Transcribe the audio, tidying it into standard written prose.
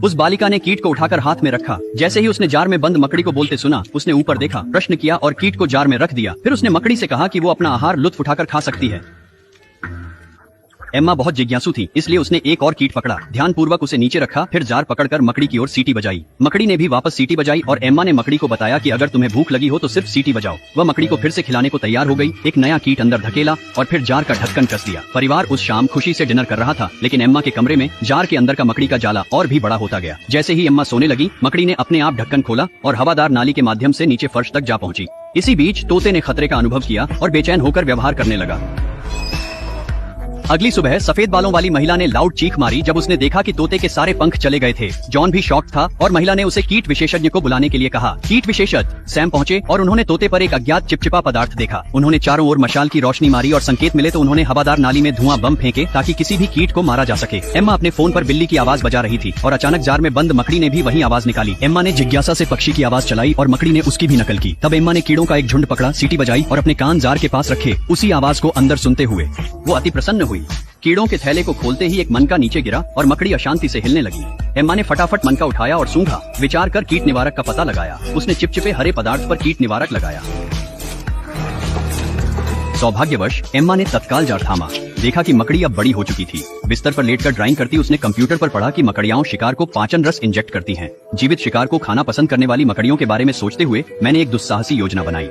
उस बालिका ने कीट को उठाकर हाथ में रखा। जैसे ही उसने जार में बंद मकड़ी को बोलते सुना, उसने ऊपर देखा, प्रश्न किया और कीट को जार में रख दिया। फिर उसने मकड़ी से कहा कि वो अपना आहार लुत्फ उठाकर खा सकती है। एम्मा बहुत जिज्ञासु थी, इसलिए उसने एक और कीट पकड़ा, ध्यानपूर्वक उसे नीचे रखा, फिर जार पकड़कर मकड़ी की ओर सीटी बजाई। मकड़ी ने भी वापस सीटी बजाई और एम्मा ने मकड़ी को बताया कि अगर तुम्हें भूख लगी हो तो सिर्फ सीटी बजाओ। वह मकड़ी को फिर से खिलाने को तैयार हो गई। एक नया कीट अंदर धकेला और फिर जार का ढक्कन कस दिया। परिवार उस शाम खुशी से डिनर कर रहा था, लेकिन एम्मा के कमरे में जार के अंदर का मकड़ी का जाला और भी बड़ा होता गया। जैसे ही एम्मा सोने लगी, मकड़ी ने अपने आप ढक्कन खोला और हवादार नाली के माध्यम से नीचे फर्श तक जा पहुंची। इसी बीच तोते ने खतरे का अनुभव किया और बेचैन होकर व्यवहार करने लगा। अगली सुबह सफेद बालों वाली महिला ने लाउड चीख मारी जब उसने देखा कि तोते के सारे पंख चले गए थे। जॉन भी शॉक्ड था और महिला ने उसे कीट विशेषज्ञ को बुलाने के लिए कहा। कीट विशेषज्ञ सैम पहुंचे और उन्होंने तोते पर एक अज्ञात चिपचिपा पदार्थ देखा। उन्होंने चारों ओर मशाल की रोशनी मारी और संकेत मिले तो उन्होंने हवादार नाली में धुआं बम फेंके ताकि किसी भी कीट को मारा जा सके। एम्मा अपने फोन पर बिल्ली की आवाज बजा रही थी और अचानक जार में बंद मकड़ी ने भी वही आवाज निकाली। एम्मा ने जिज्ञासा से पक्षी की आवाज चलाई और मकड़ी ने उसकी भी नकल की। तब एम्मा ने कीड़ों का एक झुंड पकड़ा, सीटी बजाई और अपने कान जार के पास रखे, उसी आवाज को अंदर सुनते हुए वो अति प्रसन्न हुई। कीड़ों के थैले को खोलते ही एक मनका नीचे गिरा और मकड़ी अशांति से हिलने लगी। एम्मा ने फटाफट मनका उठाया और सूंघा, विचार कर कीट निवारक का पता लगाया। उसने चिपचिपे हरे पदार्थ पर कीट निवारक लगाया। सौभाग्यवश एम्मा ने तत्काल जार थामा। देखा कि मकड़ी अब बड़ी हो चुकी थी। बिस्तर पर लेटकर ड्राइंग करती उसने कंप्यूटर पर पढ़ा कि मकड़ियाओं शिकार को पाचन रस इंजेक्ट करती हैं। जीवित शिकार को खाना पसंद करने वाली मकड़ियों के बारे में सोचते हुए मैंने एक दुस्साहसी योजना बनाई।